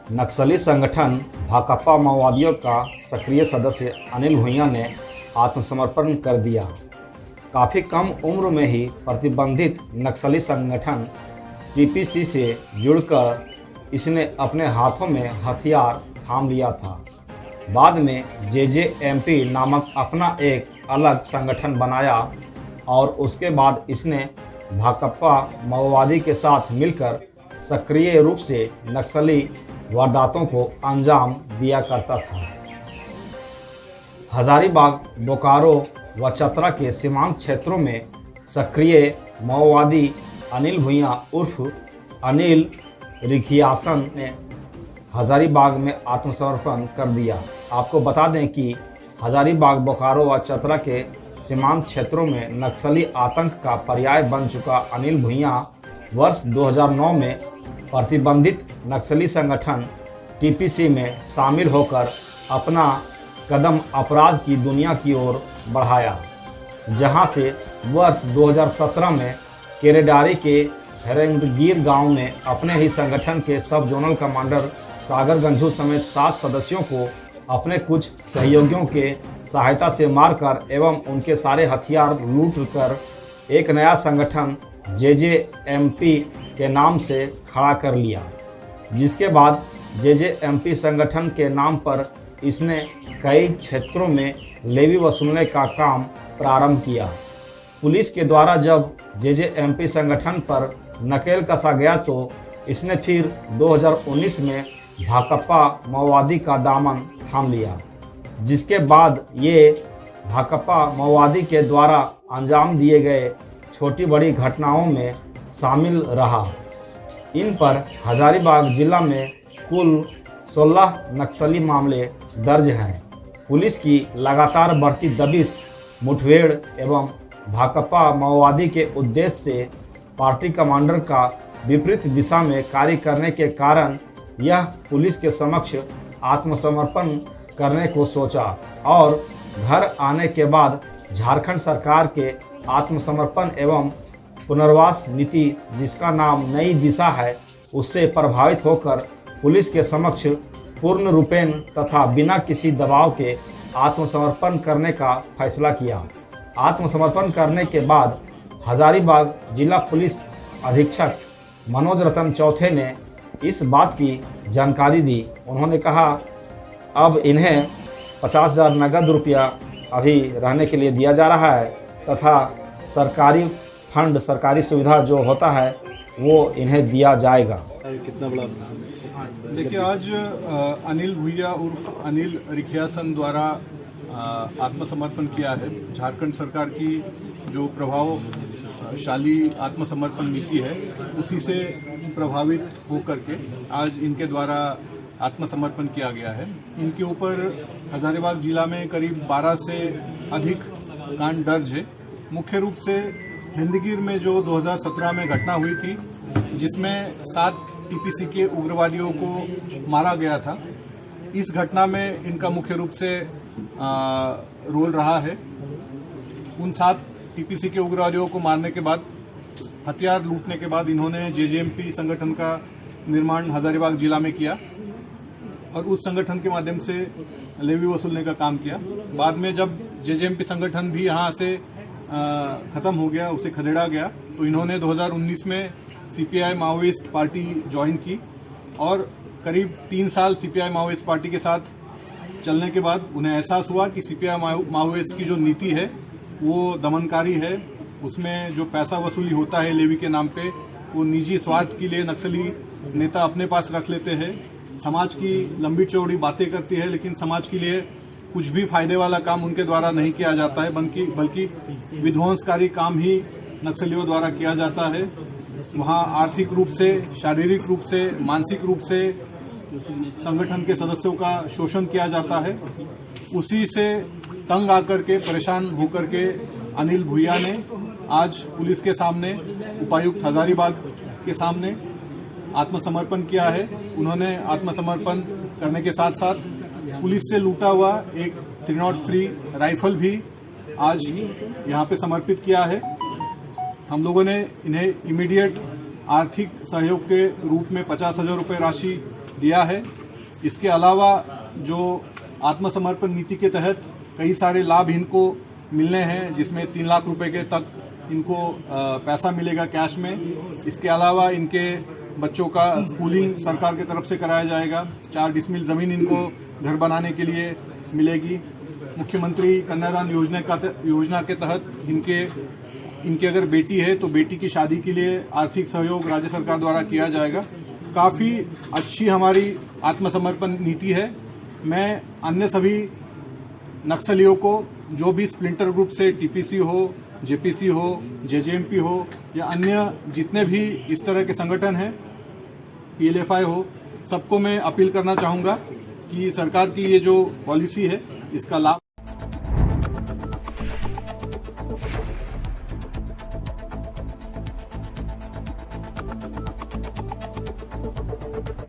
नक्सली संगठन भाकपा माओवादियों का सक्रिय सदस्य अनिल भुइयां ने आत्मसमर्पण कर दिया। काफ़ी कम उम्र में ही प्रतिबंधित नक्सली संगठन टीपीसी से जुड़कर इसने अपने हाथों में हथियार थाम लिया था। बाद में जेजेएमपी नामक अपना एक अलग संगठन बनाया और उसके बाद इसने भाकपा माओवादी के साथ मिलकर सक्रिय रूप से नक्सली वारदातों को अंजाम दिया करता था। हजारीबाग, बोकारो व चतरा के सीमांत क्षेत्रों में सक्रिय माओवादी अनिल भुइयां उर्फ अनिल रिखियासन ने हजारीबाग में आत्मसमर्पण कर दिया। आपको बता दें कि हजारीबाग, बोकारो व चतरा के सीमांत क्षेत्रों में नक्सली आतंक का पर्याय बन चुका अनिल भुइयां वर्ष 2009 में प्रतिबंधित नक्सली संगठन टीपीसी में शामिल होकर अपना कदम अपराध की दुनिया की ओर बढ़ाया, जहां से वर्ष 2017 में केरेडारी के हेरंगीर गांव में अपने ही संगठन के सब जोनल कमांडर सागर गंझू समेत 7 सदस्यों को अपने कुछ सहयोगियों के सहायता से मारकर एवं उनके सारे हथियार लूट कर एक नया संगठन जेजेएमपी के नाम से खड़ा कर लिया। जिसके बाद जेजेएमपी संगठन के नाम पर इसने कई क्षेत्रों में लेवी वसूलने का काम प्रारंभ किया। पुलिस के द्वारा जब जेजेएमपी संगठन पर नकेल कसा गया तो इसने फिर 2019 में भाकपा माओवादी का दामन थाम लिया, जिसके बाद ये भाकपा माओवादी के द्वारा अंजाम दिए गए छोटी बड़ी घटनाओं में शामिल रहा। इन पर हजारीबाग जिला में कुल 16 नक्सली मामले दर्ज हैं। पुलिस की लगातार बढ़ती दबिश, मुठभेड़ एवं भाकपा माओवादी के उद्देश्य से पार्टी कमांडर का विपरीत दिशा में कार्य करने के कारण यह पुलिस के समक्ष आत्मसमर्पण करने को सोचा और घर आने के बाद झारखंड सरकार के आत्मसमर्पण एवं पुनर्वास नीति, जिसका नाम नई दिशा है, उससे प्रभावित होकर पुलिस के समक्ष पूर्ण रूपेण तथा बिना किसी दबाव के आत्मसमर्पण करने का फैसला किया। आत्मसमर्पण करने के बाद हजारीबाग जिला पुलिस अधीक्षक मनोज रतन चौथे ने इस बात की जानकारी दी। उन्होंने कहा अब इन्हें 50,000 नगद रुपया अभी रहने के लिए दिया जा रहा है तथा सरकारी फंड, सरकारी सुविधा जो होता है वो इन्हें दिया जाएगा। कितना बड़ा देखिए, आज अनिल भुइयां उर्फ अनिल रिखियासन द्वारा आत्मसमर्पण किया है। झारखंड सरकार की जो प्रभावशाली आत्मसमर्पण नीति है उसी से प्रभावित होकर के आज इनके द्वारा आत्मसमर्पण किया गया है। इनके ऊपर हजारीबाग जिला में करीब 12 से अधिक कांड दर्ज है। मुख्य रूप से हिंदगीर में जो 2017 में घटना हुई थी, जिसमें 7 टीपीसी के उग्रवादियों को मारा गया था, इस घटना में इनका मुख्य रूप से रोल रहा है। उन 7 टीपीसी के उग्रवादियों को मारने के बाद, हथियार लूटने के बाद इन्होंने जेजेएमपी संगठन का निर्माण हजारीबाग जिला में किया और उस संगठन के माध्यम से लेवी वसूलने का काम किया। बाद में जब जेजेएमपी संगठन भी यहाँ से खत्म हो गया, उसे खदेड़ा गया, तो इन्होंने 2019 में सीपीआई माओइस्ट पार्टी ज्वाइन की और करीब 3 साल सीपीआई माओइस्ट पार्टी के साथ चलने के बाद उन्हें एहसास हुआ कि सीपीआई माओइस्ट की जो नीति है वो दमनकारी है। उसमें जो पैसा वसूली होता है लेवी के नाम पे, वो निजी स्वार्थ के लिए नक्सली नेता अपने पास रख लेते हैं। समाज की लंबी चौड़ी बातें करती है, लेकिन समाज के लिए कुछ भी फायदे वाला काम उनके द्वारा नहीं किया जाता है, बल्कि विध्वंसकारी काम ही नक्सलियों द्वारा किया जाता है। वहाँ आर्थिक रूप से, शारीरिक रूप से, मानसिक रूप से संगठन के सदस्यों का शोषण किया जाता है। उसी से तंग आकर के, परेशान होकर के अनिल भुइयां ने आज पुलिस के सामने, उपायुक्त हजारीबाग के सामने आत्मसमर्पण किया है। उन्होंने आत्मसमर्पण करने के साथ साथ पुलिस से लूटा हुआ एक 303 राइफल भी आज यहाँ पे समर्पित किया है। हम लोगों ने इन्हें इमीडिएट आर्थिक सहयोग के रूप में 50,000 रुपये राशि दिया है। इसके अलावा जो आत्मसमर्पण नीति के तहत कई सारे लाभ इनको मिलने हैं, जिसमें 3 लाख रुपए के तक इनको पैसा मिलेगा कैश में। इसके अलावा इनके बच्चों का स्कूलिंग सरकार की तरफ से कराया जाएगा। 4 डिसमिल जमीन इनको घर बनाने के लिए मिलेगी। मुख्यमंत्री कन्यादान योजना के तहत इनके अगर बेटी है तो बेटी की शादी के लिए आर्थिक सहयोग राज्य सरकार द्वारा किया जाएगा। काफ़ी अच्छी हमारी आत्मसमर्पण नीति है। मैं अन्य सभी नक्सलियों को, जो भी स्प्लिंटर ग्रुप से टीपीसी हो, जेपीसी हो, जेजेएमपी हो या अन्य जितने भी इस तरह के संगठन हैं, पीएलएफआई हो, सबको मैं अपील करना चाहूँगा कि सरकार की ये जो पॉलिसी है इसका लाभ